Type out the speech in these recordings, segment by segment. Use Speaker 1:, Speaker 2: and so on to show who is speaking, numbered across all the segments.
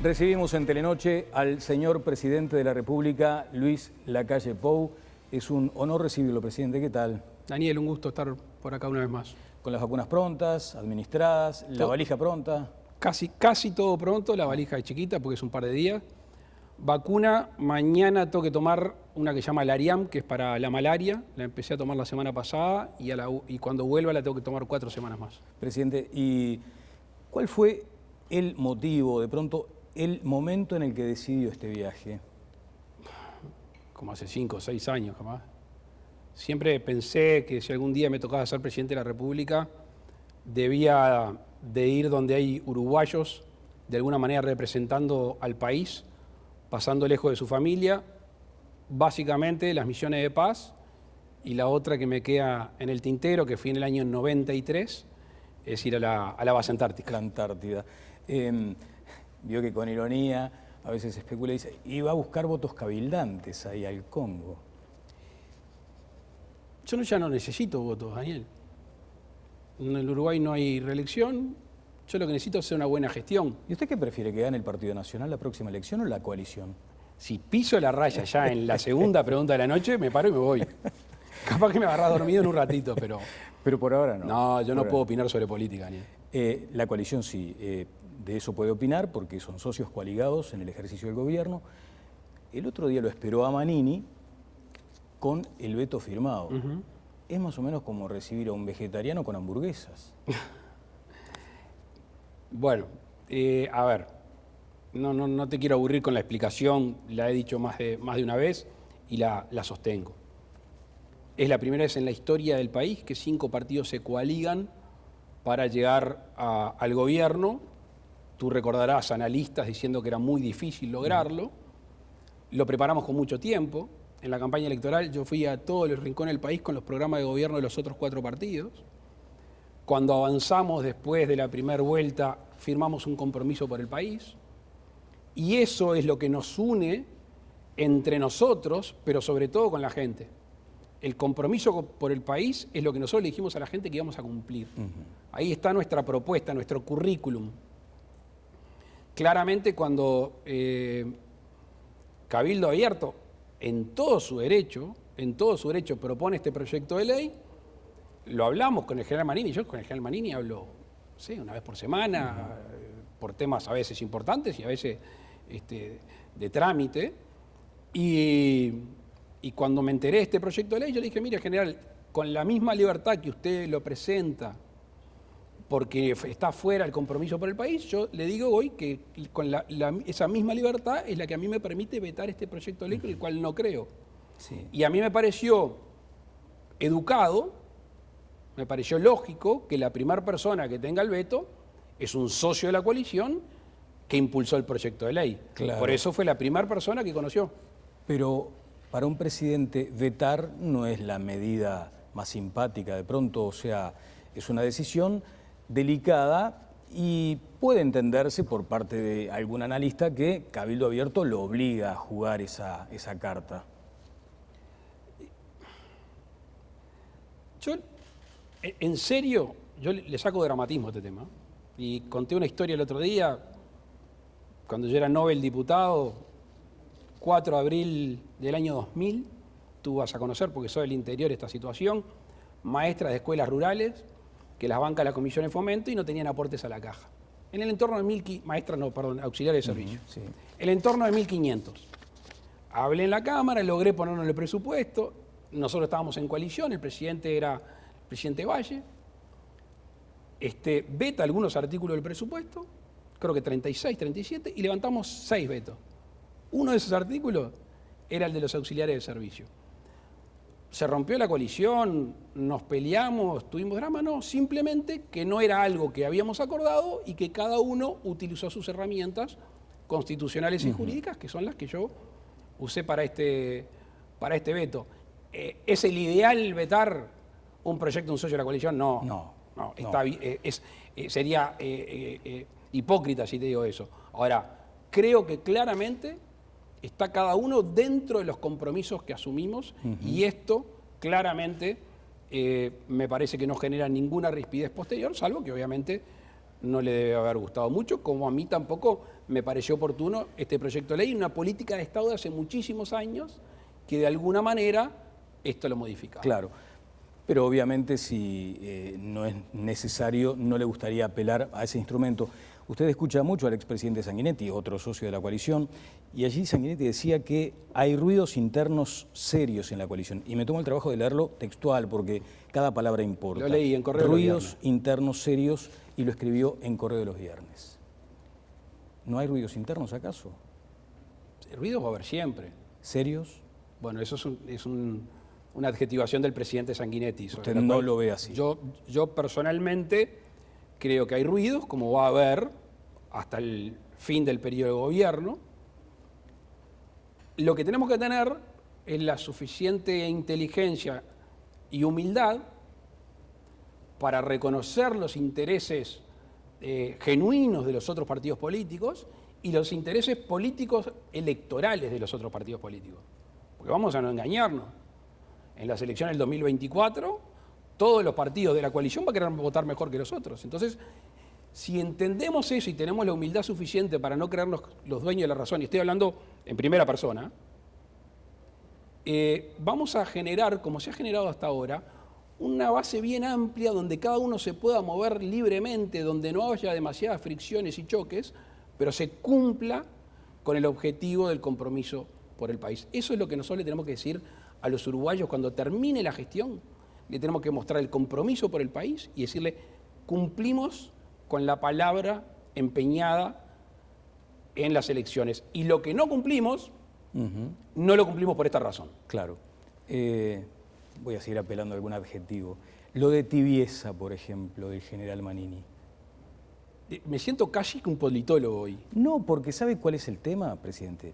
Speaker 1: Recibimos en Telenoche al señor presidente de la República, Luis Lacalle Pou. Es un honor recibirlo, presidente. ¿Qué tal?
Speaker 2: Daniel, un gusto estar por acá una vez más.
Speaker 1: Con las vacunas prontas, administradas, la valija pronta.
Speaker 2: Casi todo pronto, la valija es chiquita porque es un par de días. Vacuna, mañana tengo que tomar una que se llama Lariam, que es para la malaria. La empecé a tomar la semana pasada y cuando vuelva la tengo que tomar 4 semanas más.
Speaker 1: Presidente, ¿y cuál fue el motivo, de pronto, el momento en el que decidió este viaje?
Speaker 2: Como hace 5 o 6 años, jamás. Siempre pensé que si algún día me tocaba ser presidente de la República, debía de ir donde hay uruguayos, de alguna manera representando al país, pasando lejos de su familia, básicamente las misiones de paz, y la otra que me queda en el tintero, que fui en el año 93, es ir a la base antártica.
Speaker 1: La Antártida. Vio que con ironía a veces especula y dice, iba a buscar votos cabildantes ahí al Congo.
Speaker 2: Yo ya no necesito votos, Daniel. En el Uruguay no hay reelección. Yo lo que necesito es hacer una buena gestión.
Speaker 1: ¿Y usted qué prefiere, que gane el Partido Nacional la próxima elección o la coalición?
Speaker 2: Si piso la raya ya en la segunda pregunta de la noche, me paro y me voy. Capaz que me agarrás dormido en un ratito, pero...
Speaker 1: Pero por ahora no.
Speaker 2: No, yo no puedo opinar sobre política, Daniel.
Speaker 1: La coalición sí, de eso puede opinar porque son socios coaligados en el ejercicio del gobierno. El otro día lo esperó a Manini con el veto firmado. Es más o menos como recibir a un vegetariano con hamburguesas.
Speaker 2: Bueno, a ver, no te quiero aburrir con la explicación, la he dicho más de una vez y la sostengo. Es la primera vez en la historia del país que 5 partidos se coaligan para llegar al gobierno. Tú recordarás analistas diciendo que era muy difícil lograrlo. Lo preparamos con mucho tiempo. En la campaña electoral yo fui a todos los rincones del país con los programas de gobierno de los otros 4 partidos. Cuando avanzamos después de la primera vuelta, firmamos un compromiso por el país. Y eso es lo que nos une entre nosotros, pero sobre todo con la gente. El compromiso por el país es lo que nosotros le dijimos a la gente que íbamos a cumplir. Ahí está nuestra propuesta, nuestro currículum. Claramente cuando Cabildo Abierto, en todo su derecho, propone este proyecto de ley, lo hablamos con el general Manini. Yo con el general Manini hablo, una vez por semana, por temas a veces importantes y a veces de trámite. Y cuando me enteré de este proyecto de ley, yo le dije, mire, general, con la misma libertad que usted lo presenta, porque está fuera el compromiso por el país, yo le digo hoy que con esa misma libertad es la que a mí me permite vetar este proyecto de ley con el cual no creo.
Speaker 1: Sí.
Speaker 2: Y a mí me pareció educado, me pareció lógico que la primera persona que tenga el veto es un socio de la coalición que impulsó el proyecto de ley.
Speaker 1: Claro.
Speaker 2: Por eso fue la primera persona que conoció.
Speaker 1: Pero para un presidente vetar no es la medida más simpática. De pronto, o sea, es una decisión delicada y puede entenderse por parte de algún analista que Cabildo Abierto lo obliga a jugar esa carta.
Speaker 2: Yo, en serio, yo le saco dramatismo a este tema. Y conté una historia el otro día, cuando yo era Nobel diputado, 4 de abril del año 2000, tú vas a conocer porque soy del interior esta situación, maestras de escuelas rurales que las banca la Comisión de Fomento y no tenían aportes a la caja. En el entorno de auxiliares de servicio.
Speaker 1: Sí.
Speaker 2: El entorno de 1.500. Hablé en la Cámara, logré ponernos el presupuesto, nosotros estábamos en coalición, el presidente era el presidente Valle, veta algunos artículos del presupuesto, creo que 36, 37, y levantamos 6 vetos. Uno de esos artículos era el de los auxiliares de servicio. ¿Se rompió la coalición? ¿Nos peleamos? ¿Tuvimos drama? No, simplemente que no era algo que habíamos acordado y que cada uno utilizó sus herramientas constitucionales y jurídicas, que son las que yo usé para este veto. ¿Es el ideal vetar un proyecto de un socio de la coalición? No. Sería hipócrita si te digo eso. Ahora, creo que claramente está cada uno dentro de los compromisos que asumimos y esto claramente me parece que no genera ninguna rispidez posterior, salvo que obviamente no le debe haber gustado mucho, como a mí tampoco me pareció oportuno este proyecto de ley, una política de Estado de hace muchísimos años que de alguna manera esto lo modifica.
Speaker 1: Claro, pero obviamente si no es necesario, no le gustaría apelar a ese instrumento. Usted escucha mucho al expresidente Sanguinetti, otro socio de la coalición, y allí Sanguinetti decía que hay ruidos internos serios en la coalición. Y me tomo el trabajo de leerlo textual, porque cada palabra importa.
Speaker 2: Lo leí en Correo de los
Speaker 1: Ruidos
Speaker 2: Viernes.
Speaker 1: internos serios, y lo escribió en Correo de los Viernes. ¿No hay ruidos internos acaso?
Speaker 2: Ruidos va a haber siempre.
Speaker 1: ¿Serios?
Speaker 2: Bueno, eso es una adjetivación del presidente Sanguinetti.
Speaker 1: Usted no lo ve así.
Speaker 2: Yo personalmente creo que hay ruidos, como va a haber hasta el fin del periodo de gobierno. Lo que tenemos que tener es la suficiente inteligencia y humildad para reconocer los intereses genuinos de los otros partidos políticos y los intereses políticos electorales de los otros partidos políticos. Porque vamos a no engañarnos. En las elecciones del 2024, todos los partidos de la coalición van a querer votar mejor que los otros. Entonces, si entendemos eso y tenemos la humildad suficiente para no creernos los dueños de la razón, y estoy hablando en primera persona, vamos a generar, como se ha generado hasta ahora, una base bien amplia donde cada uno se pueda mover libremente, donde no haya demasiadas fricciones y choques, pero se cumpla con el objetivo del compromiso por el país. Eso es lo que nosotros le tenemos que decir a los uruguayos cuando termine la gestión. Le tenemos que mostrar el compromiso por el país y decirle, cumplimos con la palabra empeñada en las elecciones. Y lo que no cumplimos, no lo cumplimos por esta razón.
Speaker 1: Claro. Voy a seguir apelando a algún adjetivo. Lo de tibieza, por ejemplo, del general Manini.
Speaker 2: Me siento casi que un politólogo hoy.
Speaker 1: No, porque ¿sabe cuál es el tema, presidente?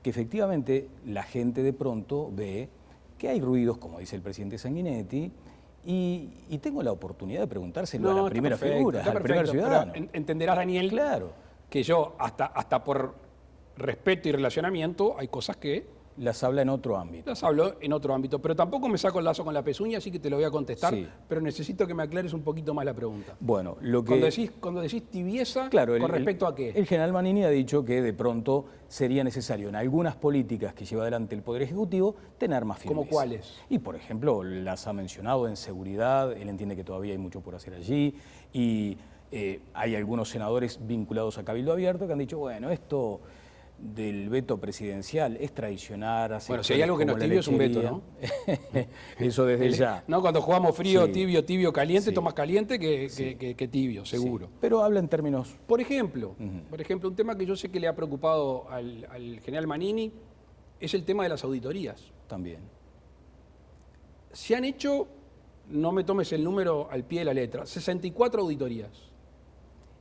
Speaker 1: Que efectivamente la gente de pronto ve que hay ruidos, como dice el presidente Sanguinetti, y tengo la oportunidad de preguntárselo a la primera figura, al primer ciudadano.
Speaker 2: Entenderás, Daniel,
Speaker 1: Claro.
Speaker 2: que yo, hasta por respeto y relacionamiento, hay cosas que
Speaker 1: Las habla en otro ámbito.
Speaker 2: las hablo en otro ámbito, pero tampoco me saco el lazo con la pezuña, así que te lo voy a contestar,
Speaker 1: Sí.
Speaker 2: pero necesito que me aclares un poquito más la pregunta.
Speaker 1: Bueno, lo que...
Speaker 2: Cuando decís tibieza,
Speaker 1: Claro,
Speaker 2: ¿con respecto a qué?
Speaker 1: El general Manini ha dicho que de pronto sería necesario en algunas políticas que lleva adelante el Poder Ejecutivo tener más firmeza.
Speaker 2: ¿Cómo cuáles?
Speaker 1: Y por ejemplo, las ha mencionado en seguridad, él entiende que todavía hay mucho por hacer allí, y hay algunos senadores vinculados a Cabildo Abierto que han dicho, bueno, esto del veto presidencial es traicionar a
Speaker 2: Bueno, si hay algo que no es tibio es un veto, ¿no?
Speaker 1: Eso desde ya.
Speaker 2: No, cuando jugamos frío,
Speaker 1: Sí.
Speaker 2: tibio, caliente,
Speaker 1: Sí.
Speaker 2: tomas caliente que
Speaker 1: Sí.
Speaker 2: tibio, seguro.
Speaker 1: Sí, pero habla en términos...
Speaker 2: Por ejemplo, un tema que yo sé que le ha preocupado al general Manini es el tema de las auditorías.
Speaker 1: también.
Speaker 2: Se han hecho, no me tomes el número al pie de la letra, 64 auditorías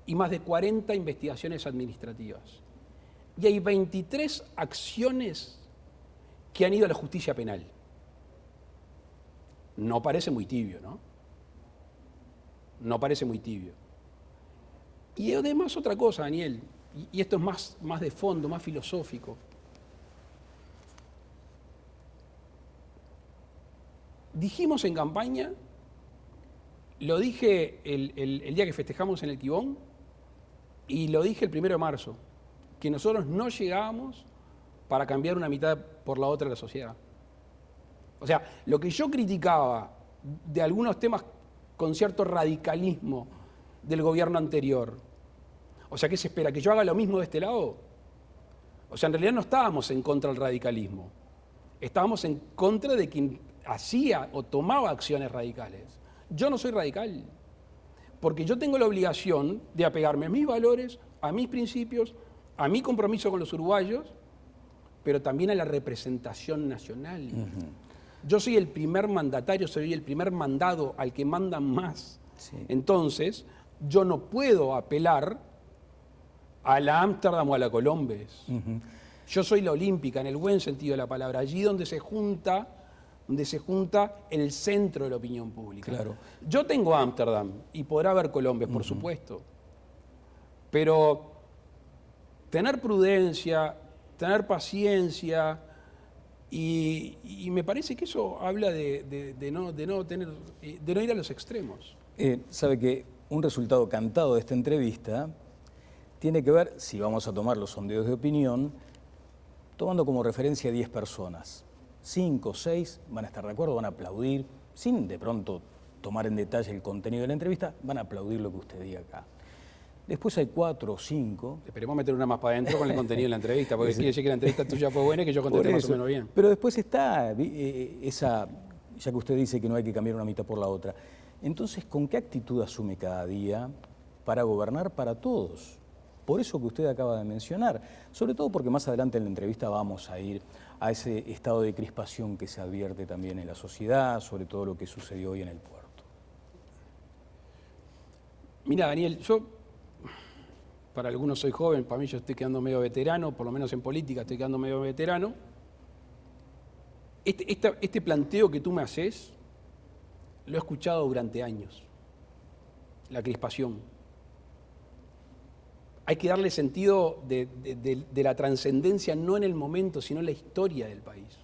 Speaker 2: y más de 40 investigaciones administrativas. Y hay 23 acciones que han ido a la justicia penal. No parece muy tibio, ¿no? No parece muy tibio. Y además otra cosa, Daniel, y esto es más de fondo, más filosófico. Dijimos en campaña, lo dije el día que festejamos en el Quibón, y lo dije el 1 de marzo, que nosotros no llegábamos para cambiar una mitad por la otra de la sociedad. O sea, lo que yo criticaba de algunos temas con cierto radicalismo del gobierno anterior, o sea, ¿qué se espera? ¿Que yo haga lo mismo de este lado? O sea, en realidad no estábamos en contra del radicalismo, estábamos en contra de quien hacía o tomaba acciones radicales. Yo no soy radical, porque yo tengo la obligación de apegarme a mis valores, a mis principios, a mi compromiso con los uruguayos, pero también a la representación nacional. Yo soy el primer mandatario, soy el primer mandado al que mandan más.
Speaker 1: Sí.
Speaker 2: Entonces, yo no puedo apelar a la Ámsterdam o a la Colombes. Yo soy la olímpica, en el buen sentido de la palabra, allí donde se junta el centro de la opinión pública.
Speaker 1: Claro.
Speaker 2: Yo tengo Ámsterdam y podrá haber Colombes, por supuesto, pero tener prudencia, tener paciencia, y me parece que eso habla de no ir a los extremos.
Speaker 1: Sabe que un resultado cantado de esta entrevista tiene que ver, si vamos a tomar los sondeos de opinión, tomando como referencia a 10 personas. 5 o 6 van a estar de acuerdo, van a aplaudir, sin de pronto tomar en detalle el contenido de la entrevista, van a aplaudir lo que usted diga acá. Después hay 4 o 5.
Speaker 2: Esperemos meter una más para adentro con el contenido de la entrevista, porque quiere decir que la entrevista tuya fue buena y que yo contesté más o menos bien.
Speaker 1: Pero después está esa, ya que usted dice que no hay que cambiar una mitad por la otra. Entonces, ¿con qué actitud asume cada día para gobernar para todos? Por eso que usted acaba de mencionar, sobre todo porque más adelante en la entrevista vamos a ir a ese estado de crispación que se advierte también en la sociedad, sobre todo lo que sucedió hoy en el puerto.
Speaker 2: Mira, Daniel, yo, para algunos soy joven, para mí yo estoy quedando medio veterano, por lo menos en política estoy quedando medio veterano. Este planteo que tú me haces, lo he escuchado durante años, la crispación. Hay que darle sentido de la trascendencia no en el momento, sino en la historia del país.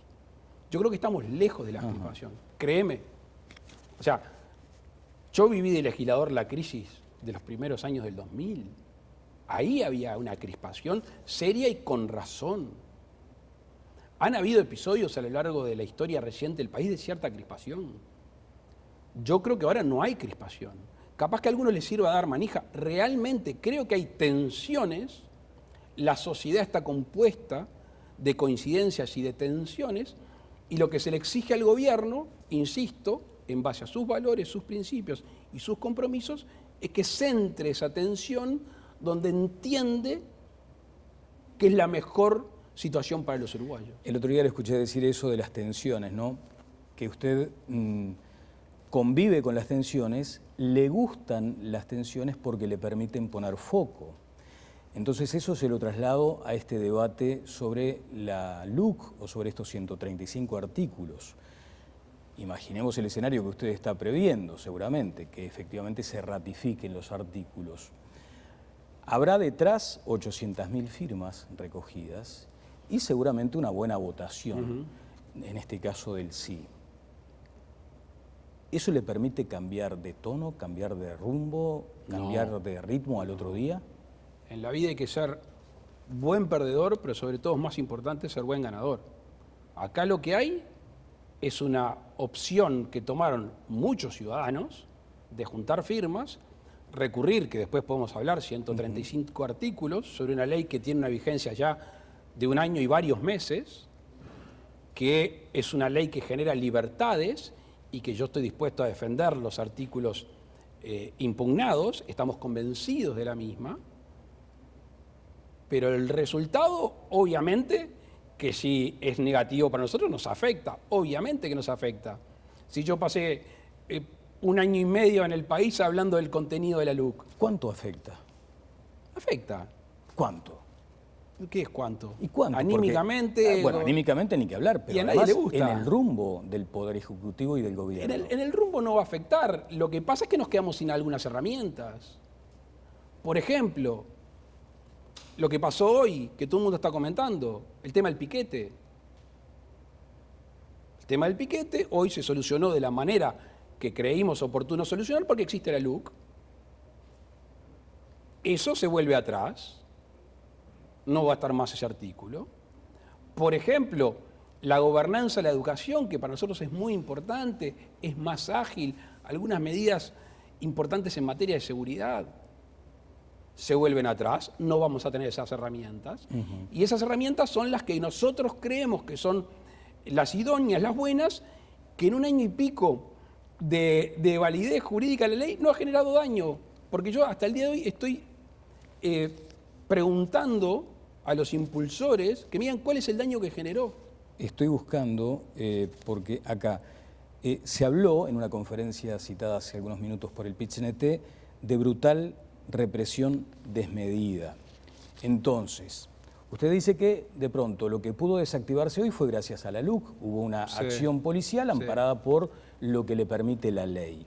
Speaker 2: Yo creo que estamos lejos de la crispación, créeme. O sea, yo viví de legislador la crisis de los primeros años del 2000. Ahí había una crispación seria y con razón. Han habido episodios a lo largo de la historia reciente del país de cierta crispación. Yo creo que ahora no hay crispación. Capaz que a algunos les sirva dar manija. Realmente creo que hay tensiones. La sociedad está compuesta de coincidencias y de tensiones. Y lo que se le exige al gobierno, insisto, en base a sus valores, sus principios y sus compromisos, es que centre esa tensión donde entiende que es la mejor situación para los uruguayos.
Speaker 1: El otro día le escuché decir eso de las tensiones, ¿no? Que usted convive con las tensiones, le gustan las tensiones porque le permiten poner foco. Entonces eso se lo traslado a este debate sobre la LUC o sobre estos 135 artículos. Imaginemos el escenario que usted está previendo, seguramente, que efectivamente se ratifiquen los artículos. Habrá detrás 800.000 firmas recogidas y seguramente una buena votación, en este caso del sí. ¿Eso le permite cambiar de tono, cambiar de rumbo, cambiar de ritmo al otro día?
Speaker 2: En la vida hay que ser buen perdedor, pero sobre todo es más importante ser buen ganador. Acá lo que hay es una opción que tomaron muchos ciudadanos de juntar firmas, recurrir, que después podemos hablar, 135 artículos sobre una ley que tiene una vigencia ya de 1 año y varios meses, que es una ley que genera libertades y que yo estoy dispuesto a defender los artículos impugnados, estamos convencidos de la misma, pero el resultado, obviamente, que si es negativo para nosotros, nos afecta, obviamente que nos afecta. Si yo pasé 1 año y medio en el país hablando del contenido de la LUC.
Speaker 1: ¿Cuánto afecta?
Speaker 2: Afecta.
Speaker 1: ¿Cuánto?
Speaker 2: ¿Qué es cuánto?
Speaker 1: ¿Y cuánto?
Speaker 2: Anímicamente.
Speaker 1: Porque, bueno, anímicamente ni que hablar, pero
Speaker 2: y a nadie le gusta.
Speaker 1: En el rumbo del Poder Ejecutivo y del Gobierno.
Speaker 2: En el rumbo no va a afectar. Lo que pasa es que nos quedamos sin algunas herramientas. Por ejemplo, lo que pasó hoy, que todo el mundo está comentando, el tema del piquete. El tema del piquete hoy se solucionó de la manera que creímos oportuno solucionar porque existe la LUC. Eso se vuelve atrás. No va a estar más ese artículo. Por ejemplo, la gobernanza de la educación, que para nosotros es muy importante, es más ágil, algunas medidas importantes en materia de seguridad se vuelven atrás, no vamos a tener esas herramientas. Y esas herramientas son las que nosotros creemos que son las idóneas, las buenas, que en 1 año y pico de validez jurídica de la ley no ha generado daño. Porque yo hasta el día de hoy estoy preguntando a los impulsores que me digan cuál es el daño que generó.
Speaker 1: Estoy buscando, porque acá se habló en una conferencia citada hace algunos minutos por el PIT-CNT de brutal represión desmedida. Entonces, usted dice que de pronto lo que pudo desactivarse hoy fue gracias a la LUC, hubo una acción policial amparada por lo que le permite la ley.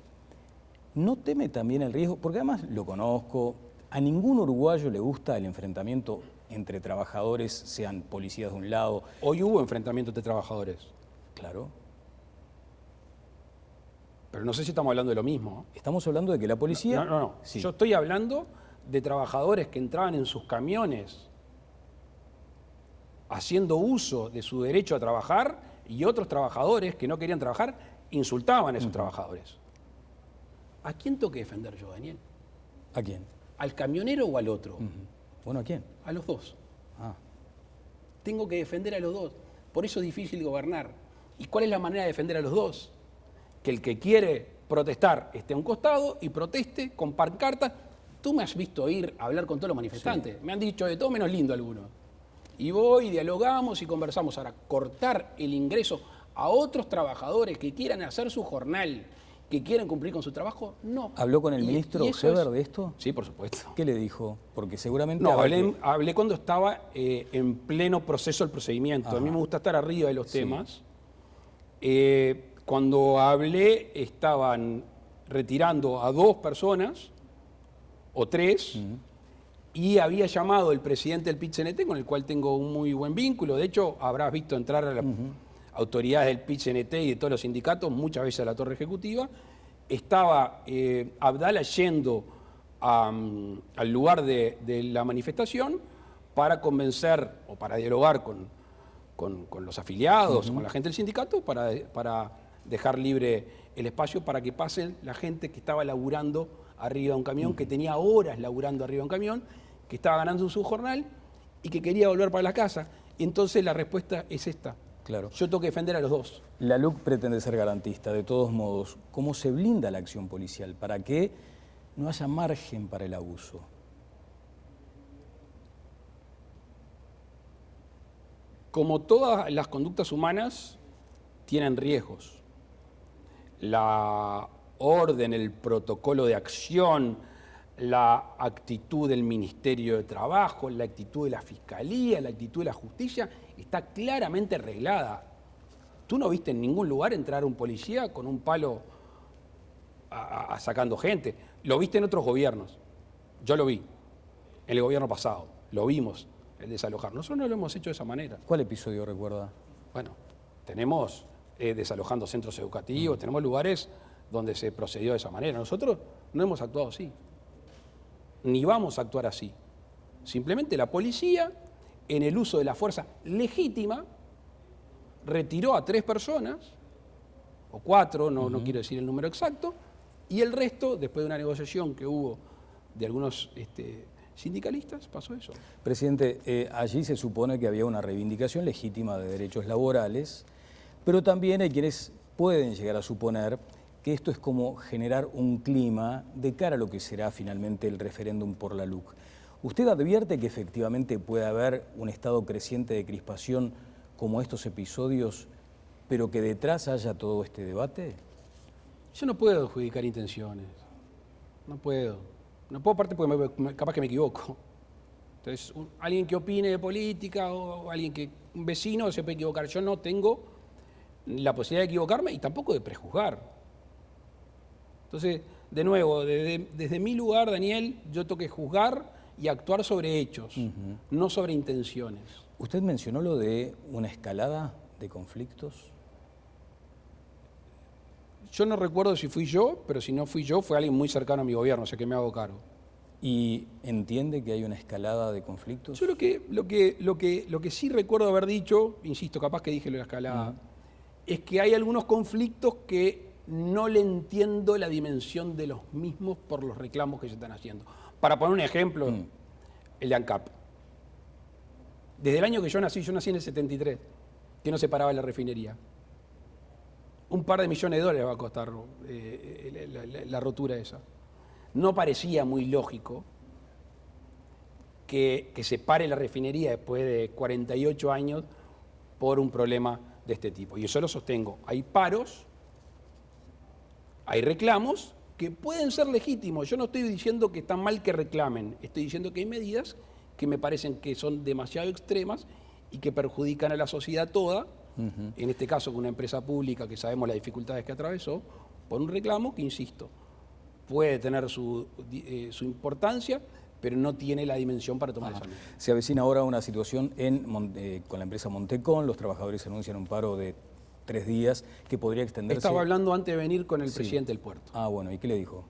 Speaker 1: ¿No teme también el riesgo? Porque además lo conozco, a ningún uruguayo le gusta el enfrentamiento entre trabajadores, sean policías de un lado.
Speaker 2: Hoy hubo enfrentamientos de trabajadores.
Speaker 1: Claro.
Speaker 2: Pero no sé si estamos hablando de lo mismo.
Speaker 1: Estamos hablando de que la policía...
Speaker 2: No.
Speaker 1: Sí.
Speaker 2: Yo estoy hablando de trabajadores que entraban en sus camiones haciendo uso de su derecho a trabajar y otros trabajadores que no querían trabajar insultaban a esos trabajadores. ¿A quién tengo que defender yo, Daniel?
Speaker 1: ¿A quién?
Speaker 2: ¿Al camionero o al otro?
Speaker 1: Bueno, ¿a quién?
Speaker 2: A los dos.
Speaker 1: Ah,
Speaker 2: Tengo que defender a los dos. Por eso es difícil gobernar. ¿Y cuál es la manera de defender a los dos? Que el que quiere protestar esté a un costado y proteste con pancartas. Tú me has visto ir a hablar con todos los manifestantes. Sí. Me han dicho de todo menos lindo algunos. Y voy, dialogamos y conversamos. Ahora, cortar el ingreso a otros trabajadores que quieran hacer su jornal, que quieran cumplir con su trabajo, no.
Speaker 1: ¿Habló con el ministro Sever de esto?
Speaker 2: Sí, por supuesto.
Speaker 1: ¿Qué le dijo? Porque seguramente...
Speaker 2: No, hablé cuando estaba en pleno proceso del procedimiento. Ajá. A mí me gusta estar arriba de los temas. Cuando hablé, estaban retirando a 2 personas, o 3, y había llamado el presidente del PIT-CNT, con el cual tengo un muy buen vínculo. De hecho, habrás visto entrar a las autoridades del PIT-CNT y de todos los sindicatos, muchas veces a la torre ejecutiva. Estaba Abdala yendo al lugar de la manifestación para convencer o para dialogar con los afiliados, con la gente del sindicato, para dejar libre el espacio para que pasen la gente que estaba laburando arriba de un camión, que tenía horas laburando arriba de un camión, que estaba ganando su jornal y que quería volver para la casa. Entonces la respuesta es esta.
Speaker 1: Claro.
Speaker 2: Yo tengo que defender a los dos.
Speaker 1: La LUC pretende ser garantista. De todos modos, ¿cómo se blinda la acción policial para que no haya margen para el abuso?
Speaker 2: Como todas las conductas humanas, tienen riesgos. La orden, el protocolo de acción, la actitud del Ministerio de Trabajo, la actitud de la Fiscalía, la actitud de la Justicia, está claramente arreglada. Tú no viste en ningún lugar entrar un policía con un palo sacando gente. Lo viste en otros gobiernos. Yo lo vi. En el gobierno pasado. Lo vimos, el desalojar. Nosotros no lo hemos hecho de esa manera.
Speaker 1: ¿Cuál episodio recuerda?
Speaker 2: Bueno, tenemos desalojando centros educativos, tenemos lugares donde se procedió de esa manera. Nosotros no hemos actuado así. Ni vamos a actuar así. Simplemente la policía, en el uso de la fuerza legítima, retiró a 3 personas, o 4, no quiero decir el número exacto, y el resto, después de una negociación que hubo de algunos sindicalistas, pasó eso.
Speaker 1: Presidente, allí se supone que había una reivindicación legítima de derechos laborales, pero también hay quienes pueden llegar a suponer que esto es como generar un clima de cara a lo que será finalmente el referéndum por la LUC. ¿Usted advierte que efectivamente puede haber un estado creciente de crispación como estos episodios, pero que detrás haya todo este debate?
Speaker 2: Yo no puedo adjudicar intenciones. No puedo. No puedo, aparte porque capaz que me equivoco. Entonces, alguien que opine de política o un vecino se puede equivocar. Yo no tengo la posibilidad de equivocarme y tampoco de prejuzgar. Entonces, de nuevo, desde mi lugar, Daniel, yo tengo que juzgar y actuar sobre hechos, no sobre intenciones.
Speaker 1: ¿Usted mencionó lo de una escalada de conflictos?
Speaker 2: Yo no recuerdo si fui yo, pero si no fui yo, fue alguien muy cercano a mi gobierno, o sea que me hago cargo.
Speaker 1: ¿Y entiende que hay una escalada de conflictos?
Speaker 2: Yo lo que sí recuerdo haber dicho, insisto, capaz que dije lo de la escalada, es que hay algunos conflictos que no le entiendo la dimensión de los mismos por los reclamos que se están haciendo. Para poner un ejemplo, el de ANCAP. Desde el año que yo nací en el 73, que no se paraba la refinería. Un par de millones de dólares va a costar la rotura esa. No parecía muy lógico que se pare la refinería después de 48 años por un problema de este tipo. Y eso lo sostengo. Hay paros, hay reclamos que pueden ser legítimos. Yo no estoy diciendo que está mal que reclamen, estoy diciendo que hay medidas que me parecen que son demasiado extremas y que perjudican a la sociedad toda, en este caso con una empresa pública que sabemos las dificultades que atravesó, por un reclamo que, insisto, puede tener su importancia, pero no tiene la dimensión para tomar esa medida.
Speaker 1: Se avecina ahora una situación con la empresa Montecón, los trabajadores anuncian un paro de 3 días, que podría extenderse.
Speaker 2: Estaba hablando antes de venir con el
Speaker 1: Sí.
Speaker 2: presidente del puerto.
Speaker 1: Ah, bueno, ¿y qué le dijo?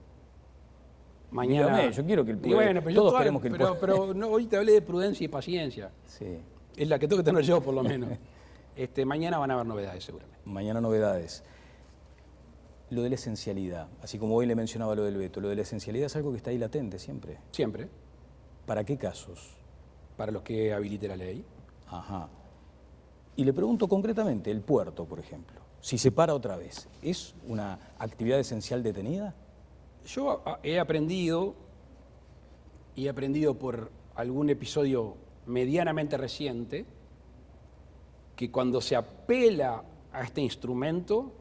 Speaker 2: Mañana.
Speaker 1: Dígame, yo quiero que el
Speaker 2: Y
Speaker 1: pueblo.
Speaker 2: bueno, pero yo
Speaker 1: todos
Speaker 2: todavía-
Speaker 1: queremos que el pueblo.
Speaker 2: pero no, hoy te hablé de prudencia y paciencia.
Speaker 1: Sí.
Speaker 2: Es la que tengo que tener yo, por lo menos. Mañana van a haber novedades, seguramente.
Speaker 1: Mañana novedades. Lo de la esencialidad, así como hoy le mencionaba lo del veto, lo de la esencialidad es algo que está ahí latente siempre.
Speaker 2: Siempre,
Speaker 1: ¿Para qué casos?
Speaker 2: para los que habilite la ley.
Speaker 1: Ajá. Y le pregunto concretamente, el puerto, por ejemplo, si se para otra vez, ¿es una actividad esencial detenida?
Speaker 2: Yo he aprendido por algún episodio medianamente reciente, que cuando se apela a este instrumento,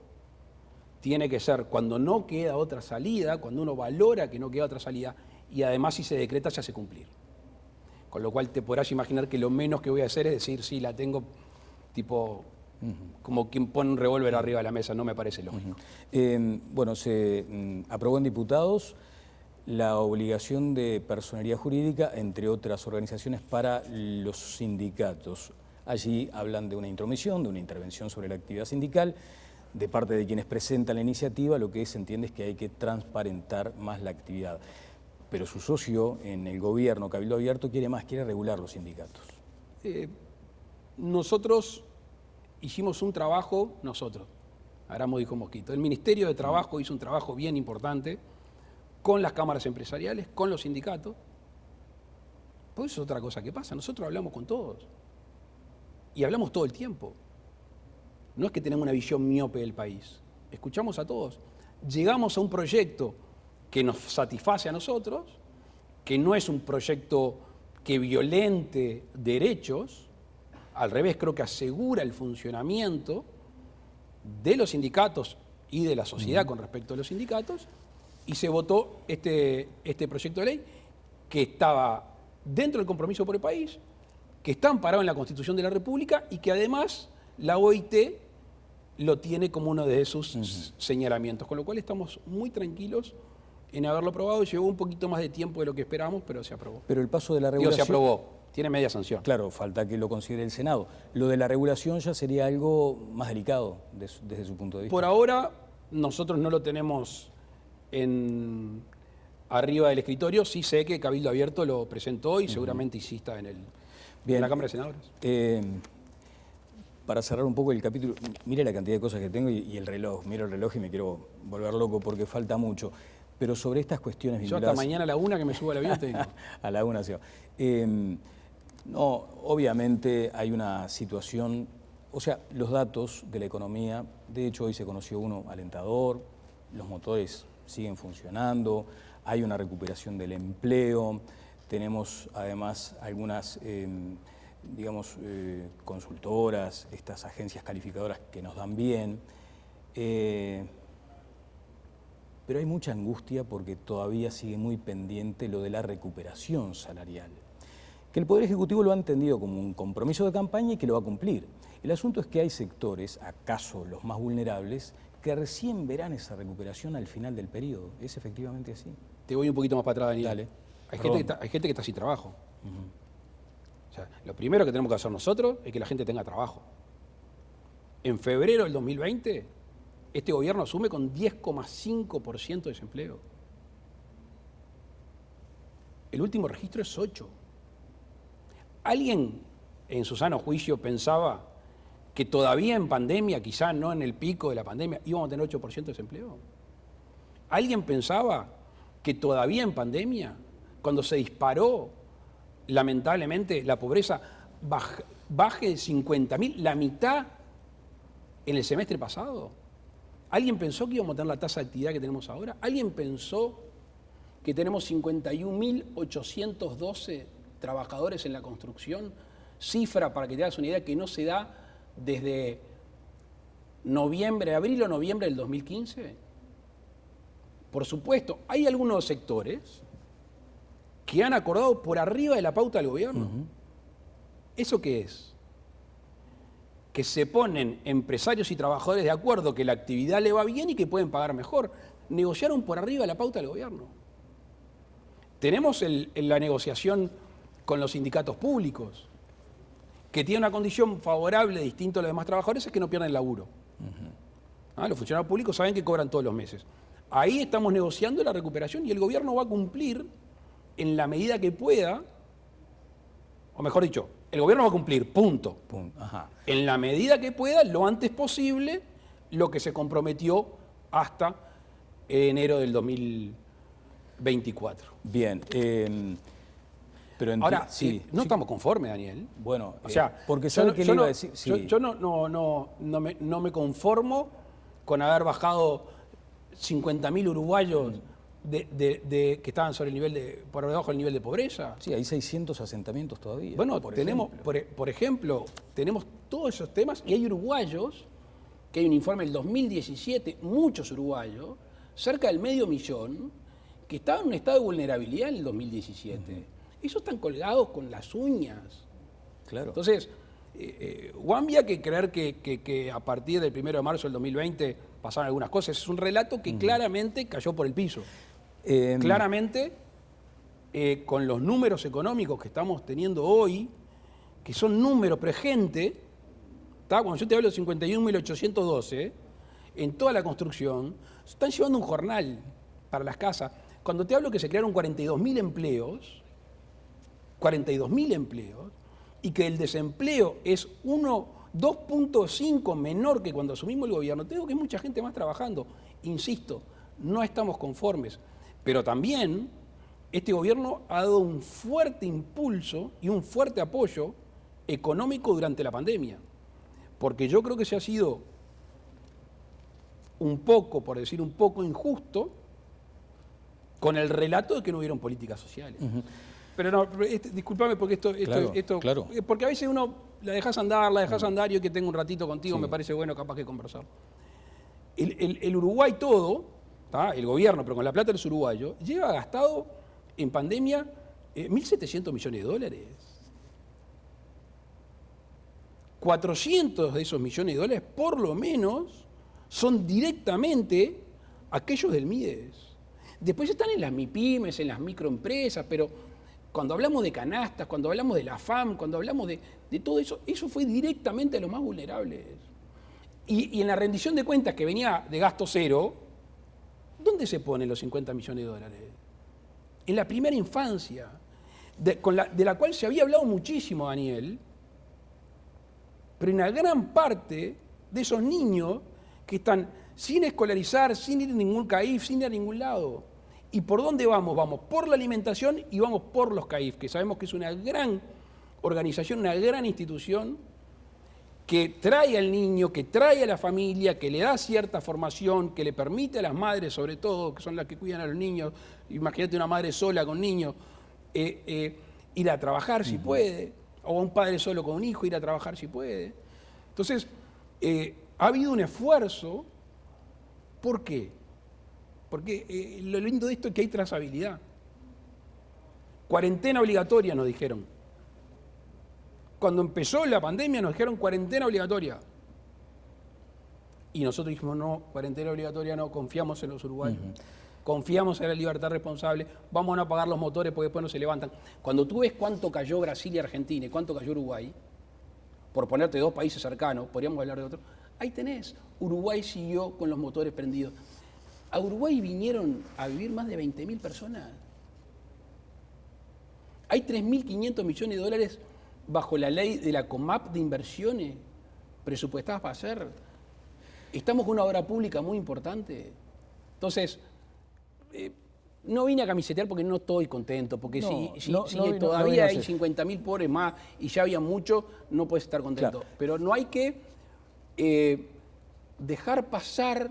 Speaker 2: tiene que ser cuando no queda otra salida, cuando uno valora que no queda otra salida, y además si se decreta se hace cumplir. Con lo cual te podrás imaginar que lo menos que voy a hacer es decir, sí, la tengo, tipo, como quien pone un revólver arriba de la mesa, no me parece lógico.
Speaker 1: Bueno, se aprobó en diputados la obligación de personería jurídica, entre otras organizaciones, para los sindicatos. Allí hablan de una intromisión, de una intervención sobre la actividad sindical. De parte de quienes presentan la iniciativa, lo que se entiende es que hay que transparentar más la actividad. Pero su socio en el gobierno, Cabildo Abierto, quiere más, quiere regular los sindicatos.
Speaker 2: Nosotros hicimos un trabajo, Aramo dijo Mosquito, el Ministerio de Trabajo hizo un trabajo bien importante con las cámaras empresariales, con los sindicatos. Pues es otra cosa que pasa, nosotros hablamos con todos y hablamos todo el tiempo. No es que tenemos una visión miope del país, escuchamos a todos. Llegamos a un proyecto que nos satisface a nosotros, que no es un proyecto que violente derechos, al revés, creo que asegura el funcionamiento de los sindicatos y de la sociedad con respecto a los sindicatos, y se votó este proyecto de ley que estaba dentro del compromiso por el país, que está amparado en la Constitución de la República y que además la OIT lo tiene como uno de sus señalamientos, con lo cual estamos muy tranquilos en haberlo aprobado. Llevó un poquito más de tiempo de lo que esperamos, pero se aprobó.
Speaker 1: Pero el paso de la
Speaker 2: Digo,
Speaker 1: regulación...
Speaker 2: se aprobó, tiene media sanción.
Speaker 1: Claro, falta que lo considere el Senado. Lo de la regulación ya sería algo más delicado desde su punto de vista.
Speaker 2: Por ahora, nosotros no lo tenemos arriba del escritorio. Sí sé que Cabildo Abierto lo presentó y seguramente insista en la Cámara de Senadores.
Speaker 1: Para cerrar un poco el capítulo, mire la cantidad de cosas que tengo y el reloj. Miro el reloj y me quiero volver loco porque falta mucho. Pero sobre estas cuestiones
Speaker 2: Yo
Speaker 1: vinculadas...
Speaker 2: hasta mañana a la 1 que me subo al avión te digo.
Speaker 1: A la 1, sí. No, obviamente hay una situación, o sea, los datos de la economía, de hecho hoy se conoció uno alentador, los motores siguen funcionando, hay una recuperación del empleo, tenemos además algunas, consultoras, estas agencias calificadoras que nos dan bien, pero hay mucha angustia porque todavía sigue muy pendiente lo de la recuperación salarial, que el Poder Ejecutivo lo ha entendido como un compromiso de campaña y que lo va a cumplir. El asunto es que hay sectores, acaso los más vulnerables, que recién verán esa recuperación al final del periodo. ¿Es efectivamente así?
Speaker 2: Te voy un poquito más para atrás, Daniel.
Speaker 1: Dale.
Speaker 2: Hay gente que está sin trabajo. O sea, lo primero que tenemos que hacer nosotros es que la gente tenga trabajo. En febrero del 2020, este gobierno asume con 10,5% de desempleo. El último registro es 8%. ¿Alguien en su sano juicio pensaba que todavía en pandemia, quizá no en el pico de la pandemia, íbamos a tener 8% de desempleo? ¿Alguien pensaba que todavía en pandemia, cuando se disparó lamentablemente la pobreza, baje de 50.000, la mitad en el semestre pasado? ¿Alguien pensó que íbamos a tener la tasa de actividad que tenemos ahora? ¿Alguien pensó que tenemos 51.812 trabajadores en la construcción? Cifra, para que te hagas una idea, que no se da desde abril o noviembre del 2015. Por supuesto, hay algunos sectores que han acordado por arriba de la pauta del gobierno. ¿Eso qué es? Que se ponen empresarios y trabajadores de acuerdo que la actividad le va bien y que pueden pagar mejor. Negociaron por arriba de la pauta del gobierno. Tenemos la negociación con los sindicatos públicos, que tiene una condición favorable distinto a los demás trabajadores, es que no pierden laburo. Los funcionarios públicos saben que cobran todos los meses. Ahí estamos negociando la recuperación y el gobierno va a cumplir en la medida que pueda, o mejor dicho, el gobierno va a cumplir, punto.
Speaker 1: Ajá.
Speaker 2: En la medida que pueda, lo antes posible, lo que se comprometió hasta enero del 2024.
Speaker 1: Bien. Pero
Speaker 2: ahora,
Speaker 1: sí,
Speaker 2: no estamos conformes, Daniel.
Speaker 1: Bueno,
Speaker 2: o sea,
Speaker 1: porque ¿sabe qué le iba a decir? Sí.
Speaker 2: Yo no me conformo con haber bajado 50.000 uruguayos que estaban sobre el nivel por debajo del nivel de pobreza.
Speaker 1: Sí, hay 600 asentamientos todavía.
Speaker 2: Bueno, por ejemplo, tenemos todos esos temas y hay uruguayos, que hay un informe del 2017, muchos uruguayos, cerca del 500.000, que estaban en un estado de vulnerabilidad en el 2017. Esos están colgados con las uñas.
Speaker 1: Claro.
Speaker 2: Entonces, Guambia que creer que a partir del 1 de marzo del 2020 pasaron algunas cosas, es un relato que claramente cayó por el piso. Claramente, con los números económicos que estamos teniendo hoy, que son números, pero gente, cuando yo te hablo de 51.812, en toda la construcción, están llevando un jornal para las casas. Cuando te hablo que se crearon 42.000 empleos, y que el desempleo es 2.5 menor que cuando asumimos el gobierno, te digo que hay mucha gente más trabajando. Insisto, no estamos conformes. Pero también este gobierno ha dado un fuerte impulso y un fuerte apoyo económico durante la pandemia. Porque yo creo que se ha sido un poco, por decir un poco, injusto con el relato de que no hubieron políticas sociales. Pero no, discúlpame porque
Speaker 1: claro.
Speaker 2: porque a veces uno la dejas andar, yo que tengo un ratito contigo, me parece bueno capaz que conversar. El Uruguay todo, el gobierno, pero con la plata de los uruguayos, lleva gastado en pandemia 1.700 millones de dólares. 400 de esos millones de dólares, por lo menos, son directamente aquellos del MIDES. Después están en las MIPYMES, en las microempresas, pero cuando hablamos de canastas, cuando hablamos de la FAM, cuando hablamos de todo eso, eso fue directamente a los más vulnerables. Y en la rendición de cuentas que venía de gasto cero, ¿dónde se ponen los 50 millones de dólares? En la primera infancia, de la cual se había hablado muchísimo, Daniel, pero una gran parte de esos niños que están sin escolarizar, sin ir a ningún CAIF, sin ir a ningún lado. ¿Y por dónde vamos? Vamos por la alimentación y vamos por los CAIF, que sabemos que es una gran organización, una gran institución que trae al niño, que trae a la familia, que le da cierta formación, que le permite a las madres, sobre todo, que son las que cuidan a los niños, imagínate una madre sola con niños, ir a trabajar si puede, o un padre solo con un hijo, ir a trabajar si puede. Entonces, ha habido un esfuerzo. ¿Por qué? Porque lo lindo de esto es que hay trazabilidad. Cuarentena obligatoria, nos dijeron. Cuando empezó la pandemia nos dijeron cuarentena obligatoria. Y nosotros dijimos, no, cuarentena obligatoria no, confiamos en los uruguayos. Confiamos en la libertad responsable, vamos a no apagar los motores porque después no se levantan. Cuando tú ves cuánto cayó Brasil y Argentina y cuánto cayó Uruguay, por ponerte dos países cercanos, podríamos hablar de otro, ahí tenés, Uruguay siguió con los motores prendidos. A Uruguay vinieron a vivir más de 20.000 personas. Hay 3.500 millones de dólares bajo la ley de la COMAP de inversiones presupuestadas para hacer. Estamos con una obra pública muy importante. Entonces, no vine a camisetear porque no estoy contento, porque si todavía hay 50.000 pobres más y ya había mucho, no puedes estar contento. Claro. Pero no hay que dejar pasar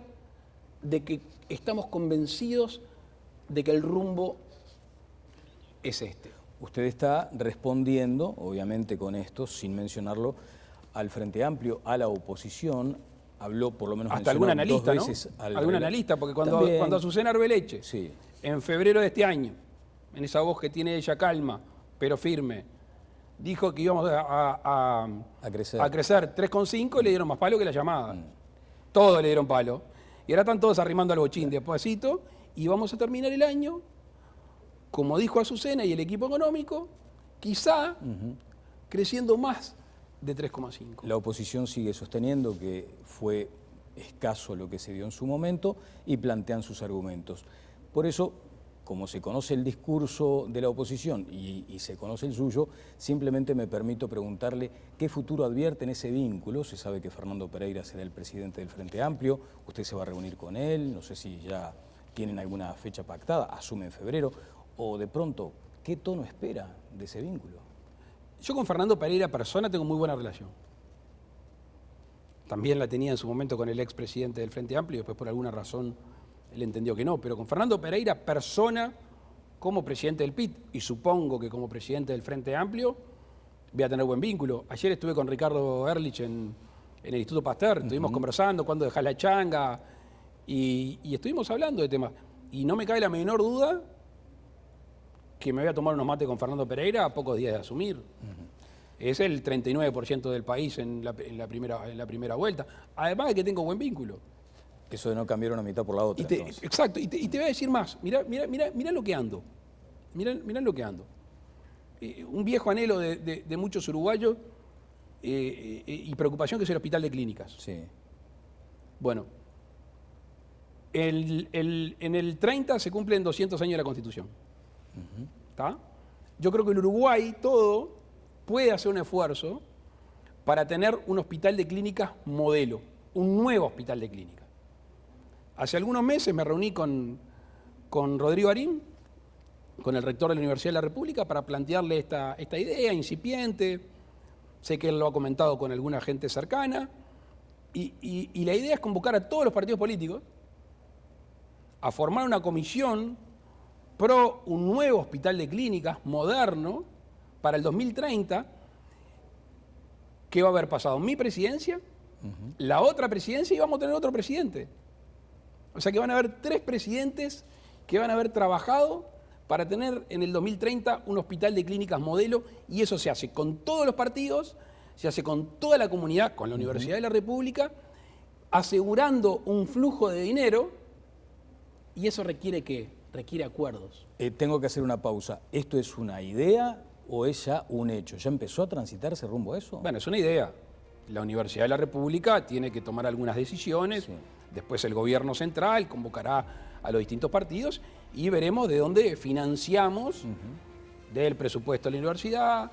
Speaker 2: de que estamos convencidos de que el rumbo es este.
Speaker 1: Usted está respondiendo, obviamente con esto, sin mencionarlo, al Frente Amplio, a la oposición, habló por lo menos
Speaker 2: hasta algún analista, ¿no? Algún analista, porque cuando Azucena Arbeleche, en febrero de este año, en esa voz que tiene ella calma, pero firme, dijo que íbamos a crecer 3,5 y le dieron más palo que la llamada. Todos le dieron palo. Y ahora están todos arrimando al bochín despacito y vamos a terminar el año, como dijo Azucena y el equipo económico, quizá creciendo más de 3,5.
Speaker 1: La oposición sigue sosteniendo que fue escaso lo que se dio en su momento y plantean sus argumentos. Por eso, como se conoce el discurso de la oposición y se conoce el suyo, simplemente me permito preguntarle qué futuro advierte en ese vínculo. Se sabe que Fernando Pereira será el presidente del Frente Amplio, usted se va a reunir con él, no sé si ya tienen alguna fecha pactada, asume en febrero, o de pronto, ¿qué tono espera de ese vínculo?
Speaker 2: Yo con Fernando Pereira, persona, tengo muy buena relación. También la tenía en su momento con el expresidente del Frente Amplio y después por alguna razón él entendió que no. Pero con Fernando Pereira, persona, como presidente del PIT, y supongo que como presidente del Frente Amplio, voy a tener buen vínculo. Ayer estuve con Ricardo Ehrlich en el Instituto Pasteur, estuvimos conversando cuándo dejar la changa y estuvimos hablando de temas. Y no me cabe la menor duda que me voy a tomar unos mates con Fernando Pereira a pocos días de asumir. Es el 39% del país en la primera vuelta. Además de que tengo buen vínculo.
Speaker 1: Eso de no cambiar una mitad por la otra.
Speaker 2: Exacto, y te voy a decir más. Mirá lo que ando. Mirá lo que ando. Un viejo anhelo de muchos uruguayos y preocupación que es el hospital de clínicas.
Speaker 1: Sí.
Speaker 2: Bueno, en el 30 se cumplen 200 años de la Constitución. ¿Está? Yo creo que el Uruguay todo puede hacer un esfuerzo para tener un hospital de clínicas modelo, un nuevo hospital de clínicas. Hace algunos meses me reuní con Rodrigo Arín, con el rector de la Universidad de la República, para plantearle esta idea incipiente. Sé que él lo ha comentado con alguna gente cercana. Y la idea es convocar a todos los partidos políticos a formar una comisión pro un nuevo hospital de clínicas moderno para el 2030. ¿Qué va a haber pasado? Mi presidencia, la otra presidencia, y vamos a tener otro presidente. O sea que van a haber 3 presidentes que van a haber trabajado para tener en el 2030 un hospital de clínicas modelo, y eso se hace con todos los partidos, se hace con toda la comunidad, con la Universidad de la República, asegurando un flujo de dinero, y eso requiere ¿qué? Requiere acuerdos.
Speaker 1: Tengo que hacer una pausa. ¿Esto es una idea o es ya un hecho? ¿Ya empezó a transitarse rumbo a eso?
Speaker 2: Bueno, es una idea. La Universidad de la República tiene que tomar algunas decisiones. Sí. Después el gobierno central convocará a los distintos partidos y veremos de dónde financiamos del presupuesto de la universidad,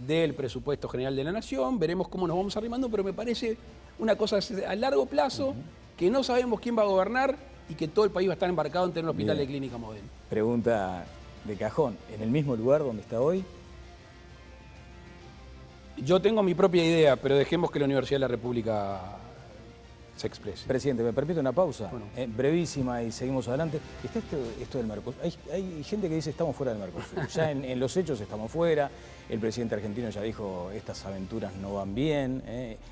Speaker 2: del presupuesto general de la nación. Veremos cómo nos vamos arrimando, pero me parece una cosa a largo plazo que no sabemos quién va a gobernar y que todo el país va a estar embarcado en tener un hospital de clínica modelo.
Speaker 1: Pregunta de cajón, ¿en el mismo lugar donde está hoy?
Speaker 2: Yo tengo mi propia idea, pero dejemos que la Universidad de la República se exprese.
Speaker 1: Presidente, ¿me permite una pausa?
Speaker 2: Bueno.
Speaker 1: Brevísima y seguimos adelante. Está esto del Mercosur. Hay gente que dice estamos fuera del Mercosur. Ya en los hechos estamos fuera. El presidente argentino ya dijo estas aventuras no van bien.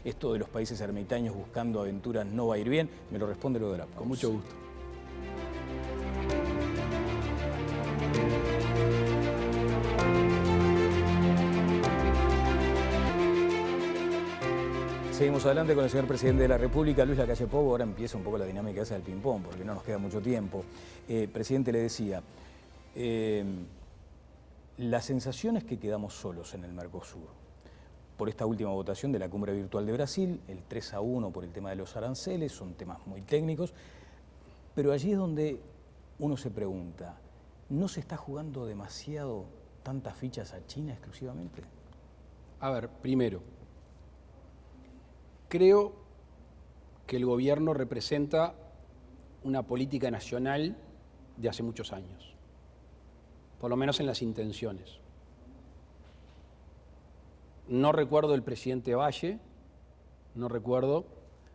Speaker 1: Esto de los países ermitaños buscando aventuras no va a ir bien. Me lo responde luego de la pausa.
Speaker 2: Con mucho gusto.
Speaker 1: Seguimos adelante con el señor presidente de la República, Luis Lacalle Pou. Ahora empieza un poco la dinámica esa del ping-pong, porque no nos queda mucho tiempo. Presidente, le decía, la sensación es que quedamos solos en el Mercosur. Por esta última votación de la Cumbre Virtual de Brasil, el 3-1 por el tema de los aranceles, son temas muy técnicos, pero allí es donde uno se pregunta, ¿no se está jugando demasiado tantas fichas a China exclusivamente?
Speaker 2: A ver, primero, creo que el gobierno representa una política nacional de hace muchos años, por lo menos en las intenciones. No recuerdo el presidente Valle, no recuerdo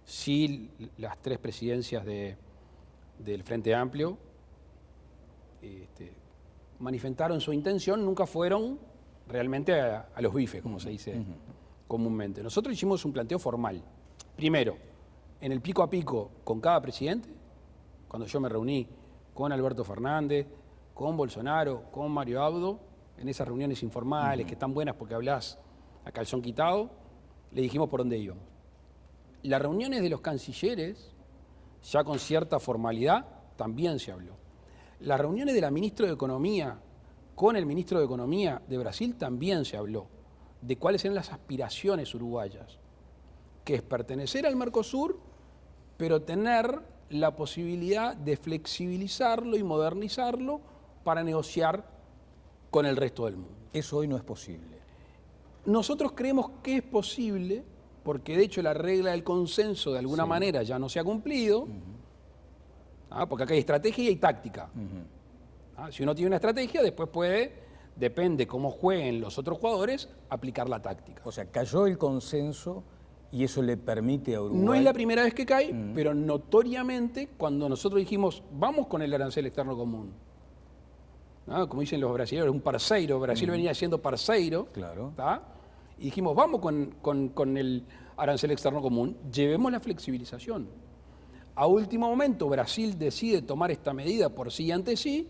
Speaker 2: si las 3 presidencias del Frente Amplio manifestaron su intención, nunca fueron realmente a los bifes, como se dice comúnmente. Nosotros hicimos un planteo formal. Primero, en el pico a pico con cada presidente, cuando yo me reuní con Alberto Fernández, con Bolsonaro, con Mario Abdo, en esas reuniones informales que están buenas porque hablas a calzón quitado, le dijimos por dónde íbamos. Las reuniones de los cancilleres, ya con cierta formalidad, también se habló. Las reuniones de la ministra de Economía con el ministro de Economía de Brasil también se habló de cuáles eran las aspiraciones uruguayas, que es pertenecer al Mercosur pero tener la posibilidad de flexibilizarlo y modernizarlo para negociar con el resto del mundo.
Speaker 1: Eso hoy no es posible.
Speaker 2: Nosotros creemos que es posible, porque de hecho la regla del consenso de alguna manera ya no se ha cumplido, porque acá hay estrategia y hay táctica. Si uno tiene una estrategia, después puede, depende cómo jueguen los otros jugadores, aplicar la táctica.
Speaker 1: O sea, cayó el consenso y eso le permite a Uruguay...
Speaker 2: No es la primera vez que cae, pero notoriamente cuando nosotros dijimos, vamos con el arancel externo común, como dicen los brasileños, un parceiro, Brasil venía siendo parceiro,
Speaker 1: Claro.
Speaker 2: y dijimos, vamos con el arancel externo común, llevemos la flexibilización. A último momento, Brasil decide tomar esta medida por sí y ante sí,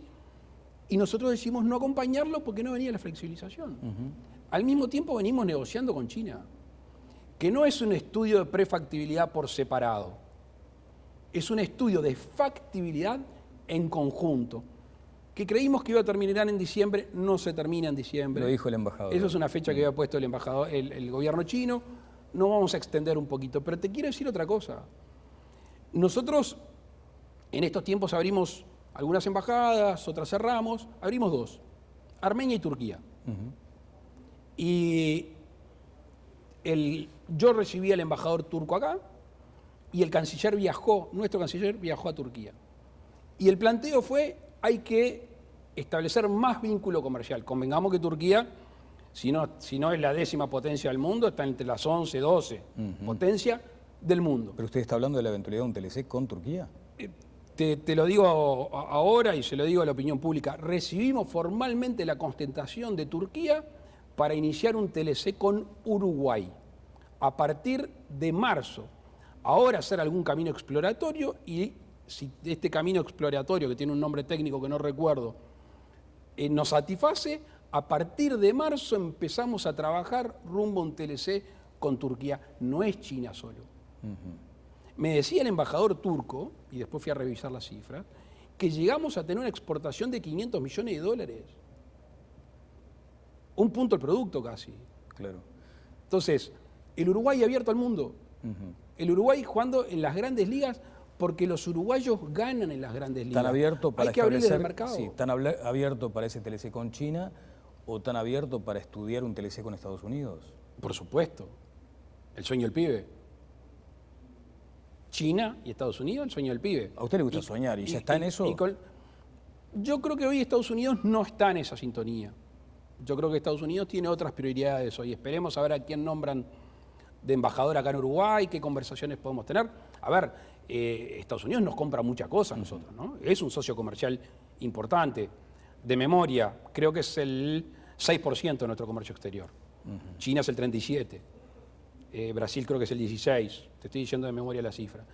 Speaker 2: y nosotros decimos no acompañarlo porque no venía la flexibilización. Al mismo tiempo venimos negociando con China, que no es un estudio de prefactibilidad por separado, es un estudio de factibilidad en conjunto, que creímos que iba a terminar en diciembre, no se termina en diciembre.
Speaker 1: Lo dijo el embajador.
Speaker 2: Eso es una fecha que había puesto el embajador, el gobierno chino. No vamos a extender un poquito, pero te quiero decir otra cosa. Nosotros en estos tiempos abrimos algunas embajadas, otras cerramos, abrimos 2, Armenia y Turquía. Y yo recibí al embajador turco acá y el canciller viajó, nuestro canciller viajó a Turquía. Y el planteo fue, hay que establecer más vínculo comercial. Convengamos que Turquía, si no es la 10ª potencia del mundo, está entre las 11, 12 potencias del mundo.
Speaker 1: ¿Pero usted está hablando de la eventualidad de un TLC con Turquía?
Speaker 2: Te lo digo ahora y se lo digo a la opinión pública. Recibimos formalmente la contestación de Turquía para iniciar un TLC con Uruguay a partir de marzo. Ahora hacer algún camino exploratorio y si este camino exploratorio, que tiene un nombre técnico que no recuerdo, nos satisface, a partir de marzo empezamos a trabajar rumbo a un TLC con Turquía. No es China solo. Me decía el embajador turco, y después fui a revisar las cifras, que llegamos a tener una exportación de $500 millones. Un punto el producto casi.
Speaker 1: Claro.
Speaker 2: Entonces, el Uruguay abierto al mundo. El Uruguay jugando en las grandes ligas porque los uruguayos ganan en las grandes ligas.
Speaker 1: ¿Tan abierto para
Speaker 2: Hay que abrirles el
Speaker 1: establecer,
Speaker 2: mercado.
Speaker 1: sí, tan abierto para ese TLC con China o tan abierto para estudiar un TLC con Estados Unidos?
Speaker 2: Por supuesto. El sueño del pibe. China y Estados Unidos, el sueño del pibe.
Speaker 1: ¿A usted le gusta soñar y ya está en eso?
Speaker 2: Yo creo que hoy Estados Unidos no está en esa sintonía. Yo creo que Estados Unidos tiene otras prioridades hoy. Esperemos a ver a quién nombran de embajador acá en Uruguay, qué conversaciones podemos tener. A ver, Estados Unidos nos compra muchas cosas a nosotros, ¿no? Es un socio comercial importante. De memoria, creo que es el 6% de nuestro comercio exterior. China es el 37%. Brasil creo que es el 16%. Te estoy diciendo de memoria la cifra.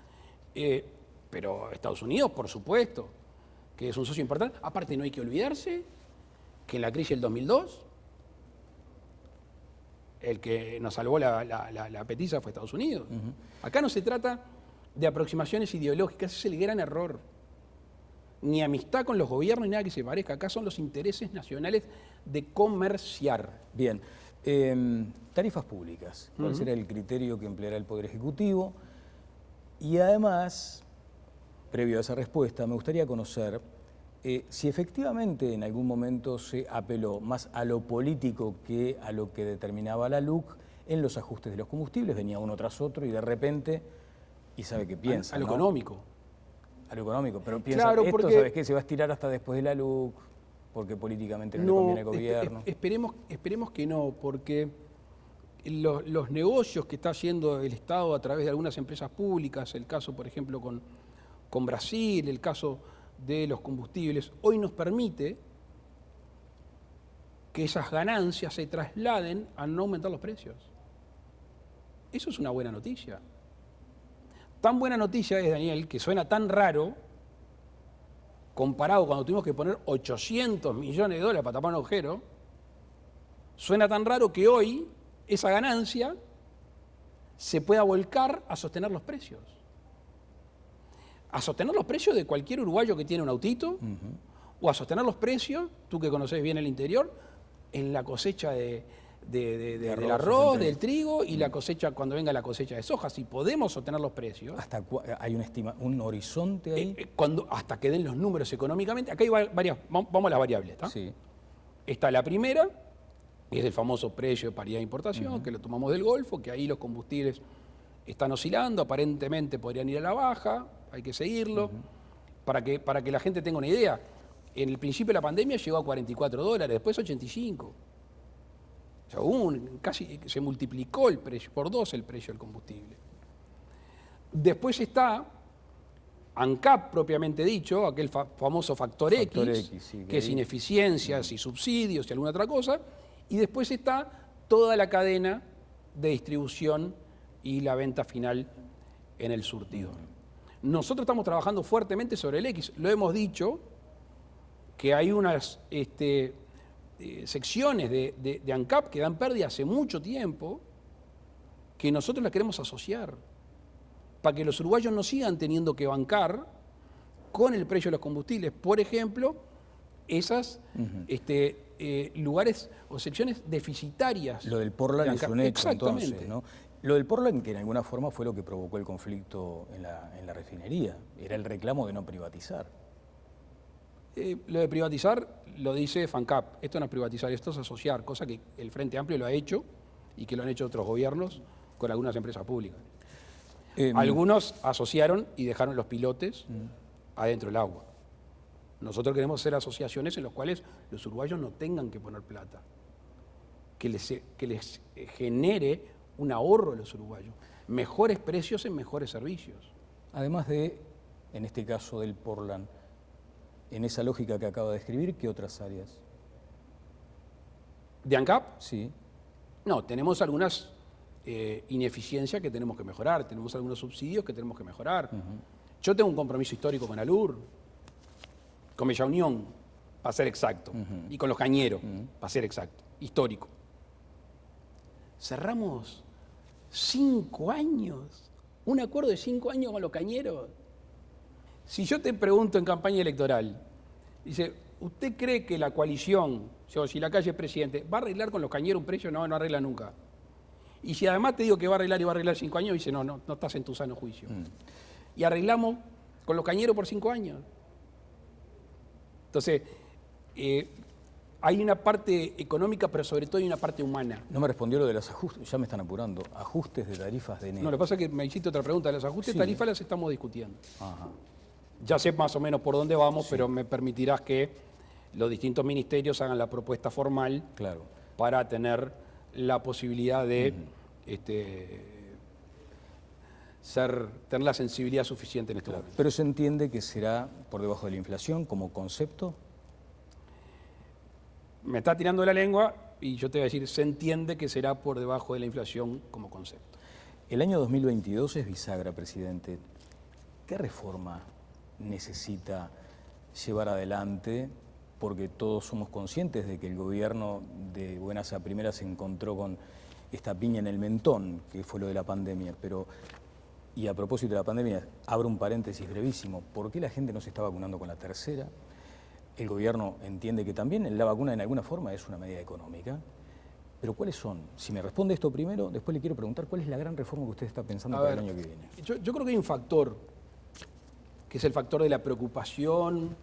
Speaker 2: Pero Estados Unidos, por supuesto, que es un socio importante. Aparte, no hay que olvidarse que en la crisis del 2002, el que nos salvó la petiza fue Estados Unidos. Acá no se trata de aproximaciones ideológicas, ese es el gran error. Ni amistad con los gobiernos ni nada que se parezca. Acá son los intereses nacionales de comerciar.
Speaker 1: Bien. Tarifas públicas. ¿Cuál será el criterio que empleará el Poder Ejecutivo? Y además, previo a esa respuesta, me gustaría conocer si efectivamente en algún momento se apeló más a lo político que a lo que determinaba la LUC en los ajustes de los combustibles. Venía uno tras otro y de repente, y sabe qué piensa,
Speaker 2: A lo
Speaker 1: ¿no?
Speaker 2: económico.
Speaker 1: A lo económico, pero piensa,
Speaker 2: Claro,
Speaker 1: esto,
Speaker 2: porque...
Speaker 1: ¿sabes qué? Se va a estirar hasta después de la LUC, porque políticamente no le conviene al gobierno.
Speaker 2: Esperemos que no, porque los negocios que está haciendo el Estado a través de algunas empresas públicas, el caso, por ejemplo, con Brasil, el caso de los combustibles, hoy nos permite que esas ganancias se trasladen a no aumentar los precios. Eso es una buena noticia. Tan buena noticia es, Daniel, que suena tan raro comparado cuando tuvimos que poner $800 millones para tapar un agujero, suena tan raro que hoy esa ganancia se pueda volcar a sostener los precios. A sostener los precios de cualquier uruguayo que tiene un autito, o a sostener los precios, tú que conocés bien el interior, en la cosecha de del arroz, del trigo y la cosecha cuando venga la cosecha de soja. Si podemos sostener los precios.
Speaker 1: ¿Hay un horizonte ahí?
Speaker 2: Hasta que den los números económicamente. Acá hay varias, vamos a las variables, ¿está?
Speaker 1: Sí.
Speaker 2: Está la primera, que es el famoso precio de paridad de importación, que lo tomamos del Golfo, que ahí los combustibles están oscilando, aparentemente podrían ir a la baja, hay que seguirlo. Para que la gente tenga una idea, en el principio de la pandemia llegó a $44, después 85. O sea, casi se multiplicó el precio, por 2 el precio del combustible. Después está ANCAP propiamente dicho, aquel famoso factor X,
Speaker 1: sí,
Speaker 2: que es ineficiencias y subsidios y alguna otra cosa. Y después está toda la cadena de distribución y la venta final en el surtidor. Nosotros estamos trabajando fuertemente sobre el X. Lo hemos dicho, que hay unas secciones de ANCAP que dan pérdida hace mucho tiempo, que nosotros las queremos asociar, para que los uruguayos no sigan teniendo que bancar con el precio de los combustibles. Por ejemplo, esas lugares o secciones deficitarias.
Speaker 1: Lo del Portland es un hecho,
Speaker 2: exactamente.
Speaker 1: Entonces, ¿no? Lo del Portland, que en alguna forma fue lo que provocó el conflicto en la refinería, era el reclamo de no privatizar.
Speaker 2: Lo de privatizar lo dice FANCAP. Esto no es privatizar, esto es asociar, cosa que el Frente Amplio lo ha hecho y que lo han hecho otros gobiernos con algunas empresas públicas. Algunos asociaron y dejaron los pilotes adentro del agua. Nosotros queremos hacer asociaciones en las cuales los uruguayos no tengan que poner plata, que les genere un ahorro a los uruguayos, mejores precios en mejores servicios.
Speaker 1: Además de, en este caso del Portland, en esa lógica que acaba de describir, ¿qué otras áreas?
Speaker 2: ¿De ANCAP?
Speaker 1: Sí.
Speaker 2: No, tenemos algunas ineficiencias que tenemos que mejorar, tenemos algunos subsidios que tenemos que mejorar. Yo tengo un compromiso histórico con ALUR, con Bella Unión, para ser exacto, y con los cañeros, para ser exacto, histórico. Cerramos 5 años, un acuerdo de 5 años con los cañeros. Si yo te pregunto en campaña electoral, dice, ¿usted cree que la coalición, si la calle es presidente, va a arreglar con los cañeros un precio? No, no arregla nunca. Y si además te digo que va a arreglar y va a arreglar 5 años, dice, no estás en tu sano juicio. Y arreglamos con los cañeros por 5 años. Entonces, hay una parte económica, pero sobre todo hay una parte humana.
Speaker 1: No me respondió lo de los ajustes, ya me están apurando. Ajustes de tarifas de enero.
Speaker 2: No, lo que pasa es que me hiciste otra pregunta. Los ajustes de tarifas las estamos discutiendo.
Speaker 1: Ajá.
Speaker 2: Ya sé más o menos por dónde vamos, pero me permitirás que los distintos ministerios hagan la propuesta formal para tener la posibilidad de tener la sensibilidad suficiente en este momento.
Speaker 1: Pero se entiende que será por debajo de la inflación como concepto.
Speaker 2: Me está tirando la lengua y yo te voy a decir, se entiende que será por debajo de la inflación como concepto.
Speaker 1: El año 2022 es bisagra, presidente. ¿Qué reforma necesita llevar adelante? Porque todos somos conscientes de que el gobierno de buenas a primeras se encontró con esta piña en el mentón, que fue lo de la pandemia. Y a propósito de la pandemia, abro un paréntesis brevísimo. ¿Por qué la gente no se está vacunando con la tercera? El gobierno entiende que también la vacuna en alguna forma es una medida económica. Pero ¿cuáles son? Si me responde esto primero, después le quiero preguntar cuál es la gran reforma que usted está pensando para el año que viene.
Speaker 2: Yo creo que hay un factor, que es el factor de la preocupación,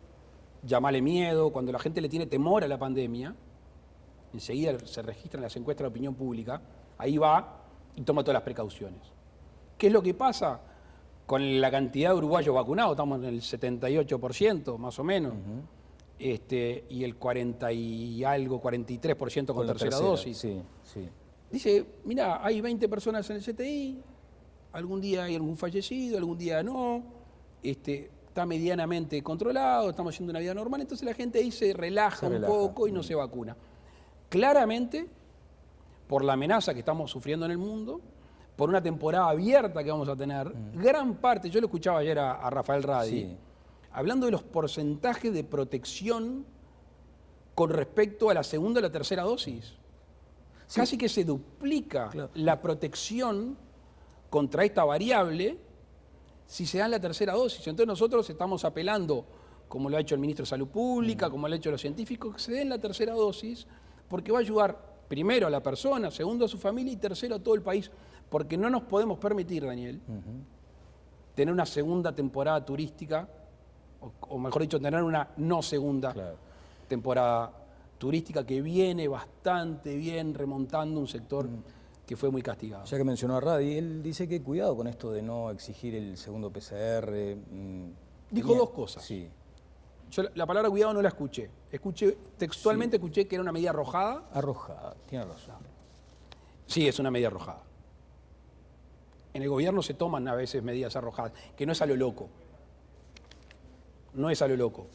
Speaker 2: llamarle miedo, cuando la gente le tiene temor a la pandemia, enseguida se registran las encuestas de opinión pública, ahí va y toma todas las precauciones. ¿Qué es lo que pasa con la cantidad de uruguayos vacunados? Estamos en el 78% más o menos, y el 40 y algo, 43% con tercera dosis.
Speaker 1: Sí.
Speaker 2: Dice, mira, hay 20 personas en el CTI, algún día hay algún fallecido, algún día no, está medianamente controlado, estamos haciendo una vida normal, entonces la gente ahí se relaja un poco y no se vacuna. Claramente, por la amenaza que estamos sufriendo en el mundo, por una temporada abierta que vamos a tener, gran parte, yo lo escuchaba ayer a Rafael Radi, hablando de los porcentajes de protección con respecto a la segunda o la tercera dosis. Casi que se duplica la protección contra esta variable si se da la tercera dosis. Entonces nosotros estamos apelando, como lo ha hecho el ministro de Salud Pública, como lo han hecho los científicos, que se den la tercera dosis, porque va a ayudar primero a la persona, segundo a su familia y tercero a todo el país, porque no nos podemos permitir, Daniel, tener una segunda temporada turística, o mejor dicho, tener una no segunda temporada turística que viene bastante bien remontando un sector que fue muy castigado.
Speaker 1: Ya que mencionó a Radi, él dice que cuidado con esto de no exigir el segundo PCR.
Speaker 2: Dijo dos cosas.
Speaker 1: Sí.
Speaker 2: Yo la palabra cuidado no la escuché. Textualmente escuché que era una medida arrojada.
Speaker 1: Arrojada, tiene razón.
Speaker 2: Sí, es una medida arrojada. En el gobierno se toman a veces medidas arrojadas, que no es a lo loco. No es a lo loco.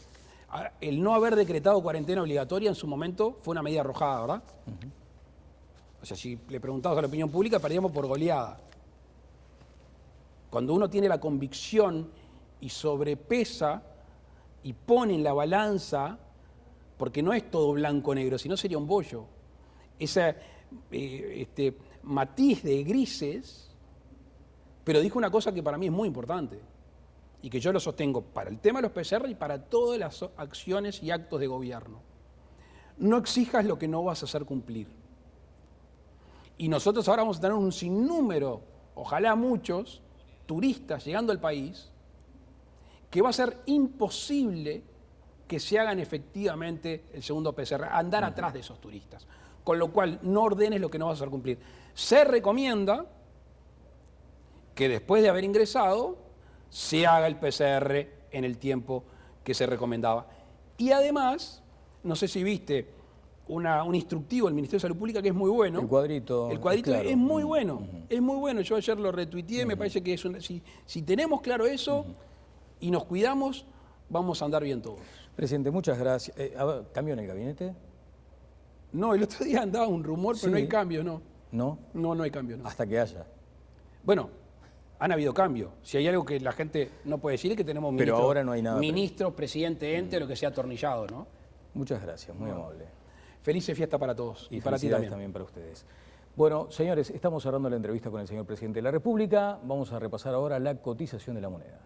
Speaker 2: El no haber decretado cuarentena obligatoria en su momento fue una medida arrojada, ¿verdad? O sea, si le preguntamos a la opinión pública, perdíamos por goleada. Cuando uno tiene la convicción y sobrepesa y pone en la balanza, porque no es todo blanco o negro, sino sería un bollo, ese matiz de grises, pero dijo una cosa que para mí es muy importante y que yo lo sostengo para el tema de los PCR y para todas las acciones y actos de gobierno. No exijas lo que no vas a hacer cumplir. Y nosotros ahora vamos a tener un sinnúmero, ojalá muchos, turistas llegando al país, que va a ser imposible que se hagan efectivamente el segundo PCR, andar atrás de esos turistas. Con lo cual, no ordenes lo que no vas a hacer cumplir. Se recomienda que después de haber ingresado, se haga el PCR en el tiempo que se recomendaba. Y además, no sé si viste un instructivo del Ministerio de Salud Pública que es muy bueno.
Speaker 1: El cuadrito.
Speaker 2: El cuadrito
Speaker 1: claro.
Speaker 2: es muy bueno, es muy bueno. Yo ayer lo retuiteé, me parece que es si tenemos claro eso y nos cuidamos, vamos a andar bien todos.
Speaker 1: Presidente, muchas gracias. ¿Cambio en el gabinete?
Speaker 2: No, el otro día andaba un rumor, pero no hay cambio, ¿no?
Speaker 1: ¿No?
Speaker 2: No hay cambio, no.
Speaker 1: Hasta que haya.
Speaker 2: Bueno, han habido cambios. Si hay algo que la gente no puede decir es que tenemos
Speaker 1: pero ahora no hay nada.
Speaker 2: Ministro, presidente, ente, lo que sea atornillado, ¿no?
Speaker 1: Muchas gracias, muy amable.
Speaker 2: Felices fiesta para todos y para ti
Speaker 1: también para ustedes. Bueno, señores, estamos cerrando la entrevista con el señor presidente de la República. Vamos a repasar ahora la cotización de la moneda.